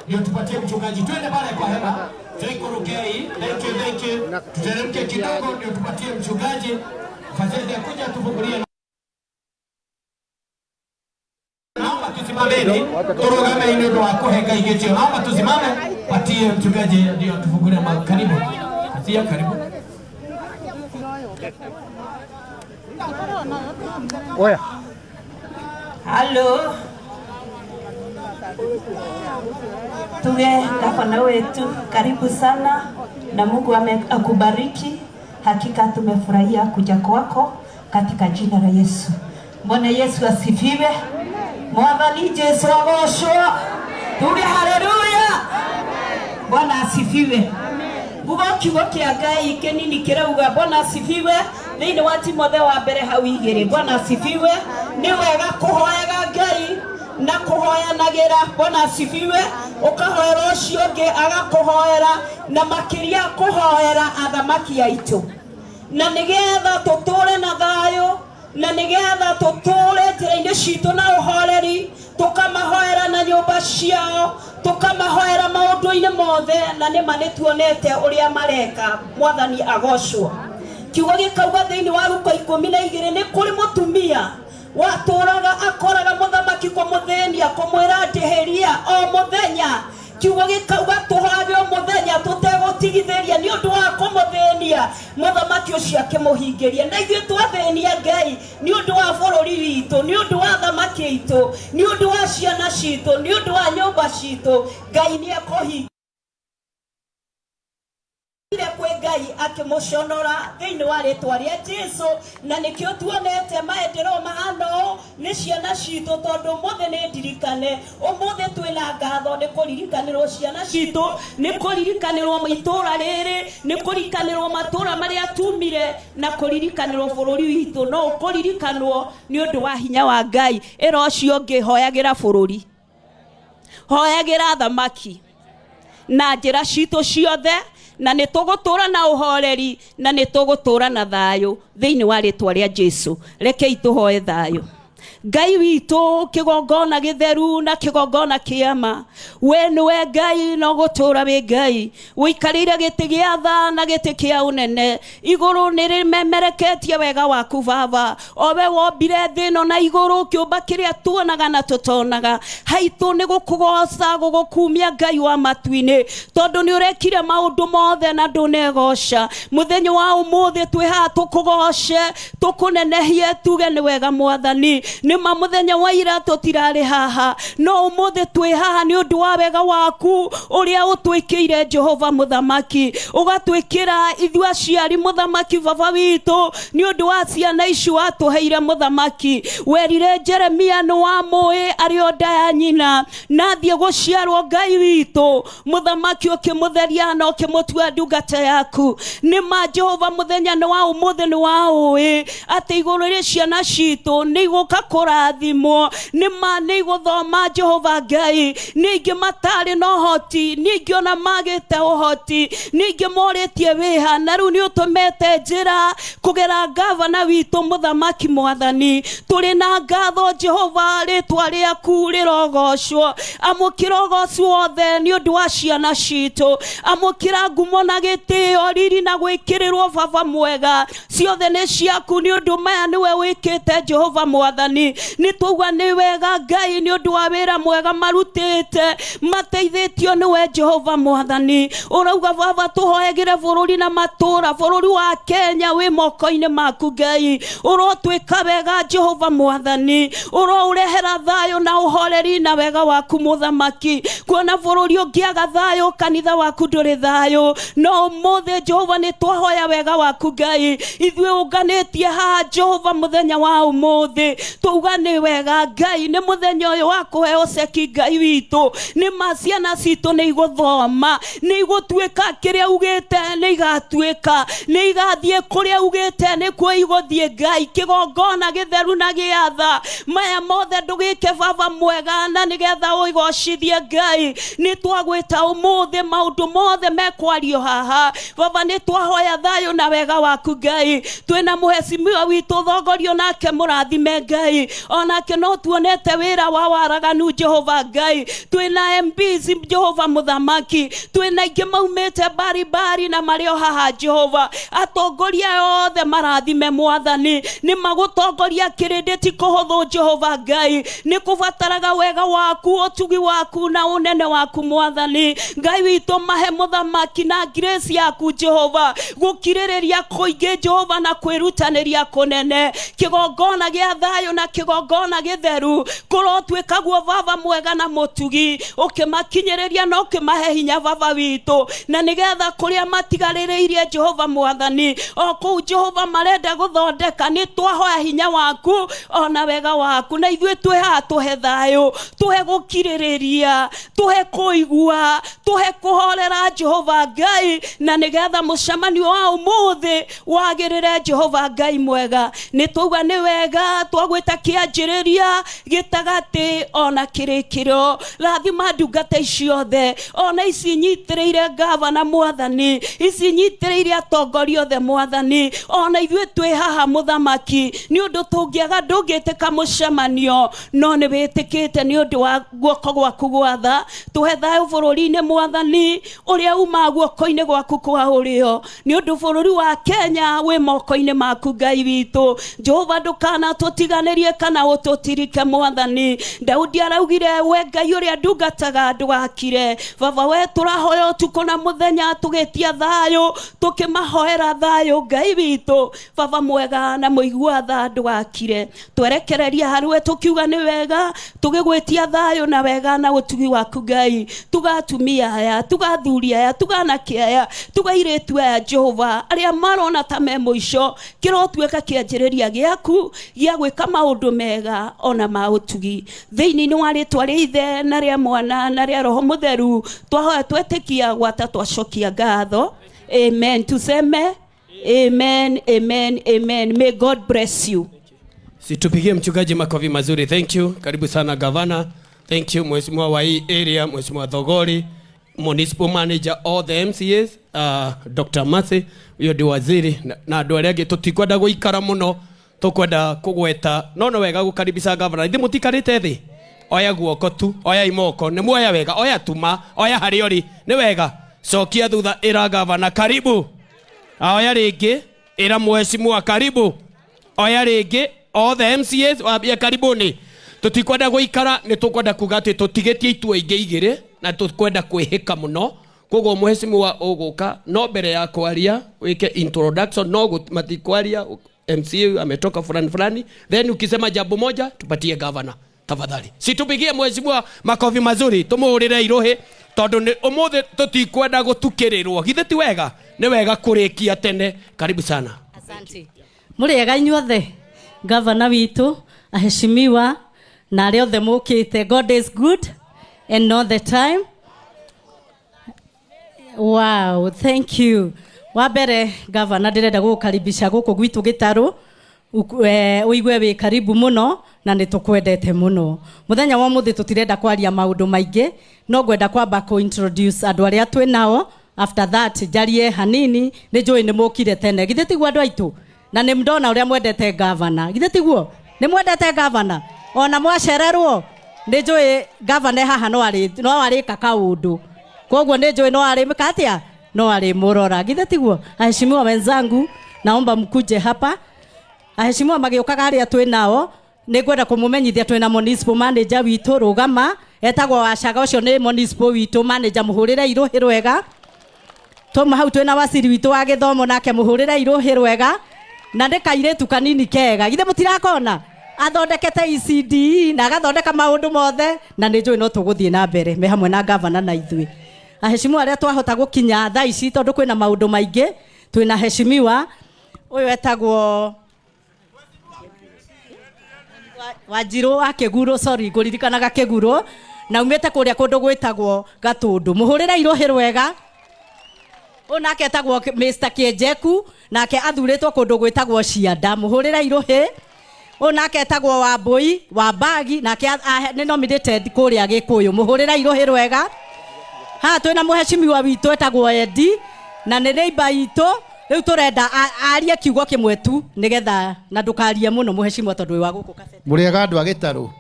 Ndio tupatie mchungaji. Twende pale kwa hema. Tuikurukei. Thank you. Tuteremke kidogo ndio tupatie mchungaji. Fadhili kuja tufungulie. Naomba tusimameni. Turugame ile ndo akoheka igeje. Naomba tusimame. Patie mchungaji ndio tufungulie karibu. Patia karibu. Oya. Halo. Tuge gavana wetu, karibu sana na Mungu akubariki. Hakika tumefurahia kuja kwako katika jina la Yesu. Bwana Yesu asifiwe. Mwathani Yesu agoshwa. Tuge haleluya. Bwana asifiwe. Bugo kigo kia Ngai kenini kirauga Bwana asifiwe. Thini wa Timotheo wa mbere hau igiri. Bwana asifiwe. Ni wega kuhoyaga Ngai na kuhoyanagira. Bwana asifiwe. Ukahoera ucio ungi agakuhoera na makiria kuhoera athamaki aitu, na nigetha tuture na thayo, na nigetha tuture njira-ini citu na uhoreri, tukamahoera na nyumba ciao, tukamahoera maundu-ini mothe, na nima nituonete uria mareka. Mwathani agocwo. Kiugo gikauga thiini wa Luka 12 ni kuri mutumia waturaga akoraga muthamaki kwa muthenia kumwira ndiheria o muthenya. Kiugo gikauga tuhage o muthenya tutegutigithiria ni undu wa kumuthenia muthamaki ucio akimuhingiria. Na ithuĩ twathenia Ngai ni undu wa bururi witu, ni undu wa thamaki itu, ni undu wa ciana citu, ni undu wa nyumba citu. Ngai ni akuhingia ile kwe Ngai akimuconora thiini wa ritwa ria Jesu. Na nikio tuonete maendero mahano ni ciana citu, tondu muthe ni ndirikane umuthe twina ngatho ni kuririkanirwo ciana citu, ni kuririkanirwo itura riri, ni kuririkanirwo matura maria tumire, na kuririkanirwo bururi witu. No kuririkanwo ni undu wa hinya wa Ngai. Ira ucio ngihoyagira bururi, hoyagira thamaki na njira citu ciothe, na nitugutura na uhoreri, na nitugutura na thayo thiini wa ritwa ria Jesu. Rekei tuhoe thayo. Ngai witu kigongona githeru na kigongona kiama, we niwe Ngai no gutura wi Ngai, wikarire giti gia tha na giti kia unene. Iguru nirimemereketie wega waku Baba, owe wombire thino na iguru kiumba kiria tuonaga na tutonaga. Haitu ni gukugoca gugukumia Ngai wa matuini, tondu ni urekire maundu mothe na ndunegoca. Muthenya wa umuthi twi ha tukugoce, tukunenehie, tuge ni wega Mwathani. Ni muthenya wa ira tutirari haha, no umuthi twi haha ni undu wa wega waku uria utwikire Jehova muthamaki, ugatwikira ithu aciari muthamaki Baba witu, ni undu wa ciana ici watuheire muthamaki. Werire Jeremia ni wa mui ari o nda ya nyina na thie guciarwo Ngai witu muthamaki ukimutheria na ukimutua ndungata yaku. Ni ma Jehova muthenya ni wa umuthi ni wa ui ati iguru ri ciana citu ni iguka kurathimwo, ni ma ni guthoma Jehova Ngai, ningi matari no hoti, ningi ona magite uhoti, ningi moritie wiha, na riu ni utumete njira kugera gavana witu muthamaki Mwathani. Turi na ngatho Jehova, ritwa riaku rirogocwo, amukira ugocwo wothe ni undu wa ciana citu, amukira ngumo na gitio riri na gwikirirwo Baba mwega, ciothe ni ciaku ni undu maya niwe wikite Jehova Mwathani. Ni tuga ni wega Ngai ni undu wa wira mwega marutite, mateithitio niwe Jehova Mwathani. Urauga Baba tuhoegire bururi na matura, bururi wa Kenya wi moko-ini maku Ngai, urotwika wega Jehova Mwathani, urorehera thayo na uhoreri na wega waku muthamaki. Kuona bururi ungiaga thayo, kanitha waku nduri thayo, no muthe Jehova ni twahoya wega waku Ngai. Ithuĩ unganitie haha Jehova muthenya wa umuthi, tuga ni wega Ngai ni muthenya uyu wa kuheo ceki Ngai witu ni maciana citu ni iguthoma ni igutwika kiria ugite ni igatwika ni igathie kuria ugite ni kuo iguthie Ngai kigongona githeru na giatha maya mothe ndugike baba mwega na nigetha uigocithie Ngai ni twagwita umuthi maundu mothe mekwario haha baba ni twahoya thayo na wega waku Ngai twina muheshimiwa witu thogorio nake murathime Ngai onake no tuonete wira wa waraganu Jehova Ngai twina MPs Jehova muthamaki twina ingi maumite bari na mario haha Jehova atongoria othe marathime mwathani ni magutongoria kirindi ti kuhuthu Jehova Ngai ni kubataraga wega waku utugi waku na unene waku mwathani Ngai witu mahe muthamaki na grace yaku Jehova gukiriria kuingi Jehova na kwirutaniria kunene kigongona gia thayo na kigongona githeru kurotwikaguo baba mwega na mutugi ukimakinyiriria no ukimahe hinya baba witu na nigetha kuria matigaririirie Jehova mwathani o ku Jehova marenda guthondeka ni twahoya hinya waku ona wega waku na ithwe twe ha tuhe thayo tuhe gukiriria tuhe kuigua tuhe kuhorera Jehova Ngai na nigetha mucemani wa umuthi wagirire Jehova Ngai mwega ni tuga ni wega twagwita kianjiriria gitagati ona kirikiro rathima ndungata iciothe ona ici nyitiriire gavana mwathani ici nyitiriire atongoria othe mwathani ona ithwe twi haha muthamaki ni undu tungiaga ndungiteka mucemanio no ni witikite ni undu wa guoko gwaku gwatha tuhe thayo bururi-ini mwathani uria uma guoko-ini gwaku kwa urio ni undu bururi wa Kenya wi moko-ini maku Ngai witu Jehova ndukana tutiganirie kana ututirike mwathani Daudi araugire we Ngai uria ndungataga ndugakire baba we turahoya utuko na muthenya tugitia thayo tukimahoera thayo Ngai witu baba mwega na muigua tha ndugakire twerekereria harwe tukiuga ni wega tugigwitia thayo na wega na utugi waku Ngai tugatumia aya tugathuria aya tuganake aya tugairitu aya Jehova aria marona ta me muico kirotweka kianjiriria giaku gia gwika maundu mega ona mautugi thiini ni wa ritwa ria Ithe na ria Mwana na ria Roho Mutheru twahoya twetikia gwata twacokia ngatho amen tuseme amen amen amen may God bless you. Situpigie mchungaji makofi mazuri. Thank you. Karibu sana gavana. Thank you mheshimiwa wa hii area, mheshimiwa Thogori, municipal manager, all the MCAs, Dr. Mase, uyo ndi waziri na andu aria angi tutikwenda guikara muno tukwenda kugweta no wega gukaribisha gavana ithi mutikarite thi oya guoko tu oya imoko ni muoya wega oya tuma oya hari ori ni wega cokia thutha ira gavana karibu oya ringi ira mheshimiwa karibu oya ringi all the MCAs wabia karibuni tutikwenda guikara ni tukwenda kuga ati tutigetie itua ingi igire na tukwenda kwihika muno kogo mheshimiwa uguka no mbere ya kwaria wike introduction no matikwaria MCA ametoka fulani then ukisema jambo moja tupatie governor tafadhali situpigie mheshimiwa makofi mazuri tumuhurire irohe tondu ni umuthe tutikwenda gutukirirwo githe ti wega ni wega kurikia tene karibu sana asante muriega inyuothe governor witu aheshimiwa na aria othe mukite God is good and all the time. Wow, thank you. Wabere governor ndirenda gukaribisha guku gwitu Gitaru uigwe wi karibu muno na nitukwendete muno muthenya wa muthi tutirenda kwaria maundu maingi no gwenda kwamba ku introduce andu aria twi nao after that jarie hanini ni njui ni mukire tene githe tiguo andu aitu na ni mndona uria mwendete governor githe tiguo ni mwendete governor ona mwacererwo ni njui governor haha no ari kakaundu koguo ni njui no ari mikatia no ari murora githe tiguo aheshimiwa wenzangu naomba mkuje hapa aheshimiwa magiokaga aria twi nao ni gwenda kumumenyithia twi na municipal manager witu rugama etagwo wacaga ucio ni municipal witu manager muhurire iruhi rwega tuma hau twi na wasiri witu wa githomo nake muhurire iruhi rwega na ndikairetu kanini kega githe mutirakona athondekete ECD na agathondeka maundu mothe na ni njui no tuguthie na mbere me hamwe na governor na ithui aheshimiwa aria twahota gukinya thaa ici tondu kwina maundu maingi twina heshimiwa uyu etagwo Wanjiru akiguru sorry nguririkanaga kiguru na umete kuria kundu gwitagwo Gatundu muhurira irohero wega onake etagwo Mr Kienjeku nake athuritwo kundu gwitagwo Cianda muhurira irohi onake etagwo Wambui wa Bagi nake ni nominated kuria Gikuyu muhurira irohi wega ha twina muheshimiwa witu etagwo Edi na ni neighbor itu riu turenda arie kiugo kimwe tu nigetha na ndukarie muno muheshimiwa tondu wa guku kasete muriega andu agitaru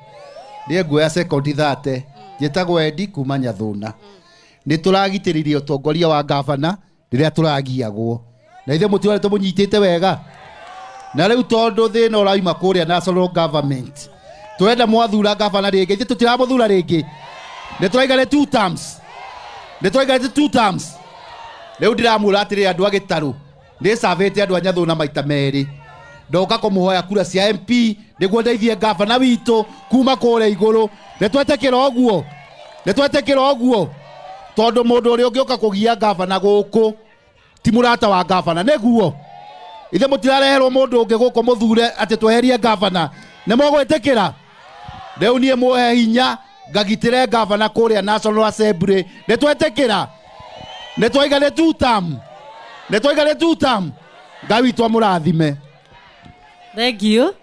nie nguoya second 30 njitagwo Edi kuma Nyathuna ni turagitiririe utongoria wa gavana riria turagiagwo na ithe mutiwale tumunyitite wega na riu tondu thina uraima kuria national government turenda mwathura gavana ringi ithe tutiramuthura ringi ni turaigane 2 terms riu ndiramura atiri andu agitaru ni savete andu Nyathuna maita meri ndoka kumuhoya kura cia MP niguo ndeithie gavana witu kuma kuria iguru netwetekera oguo tondu mundu uri ungioka kugia gavana guku ti murata wa gavana neguo ithe mutirareherwo mundu ungi guku muthure ati tweherie gavana ne mogwetekera riu nie muhe hinya ngagitire gavana kuria National Assembly netwetekera netwaigane 2 term Ngai witũ amũrathime. Thank you.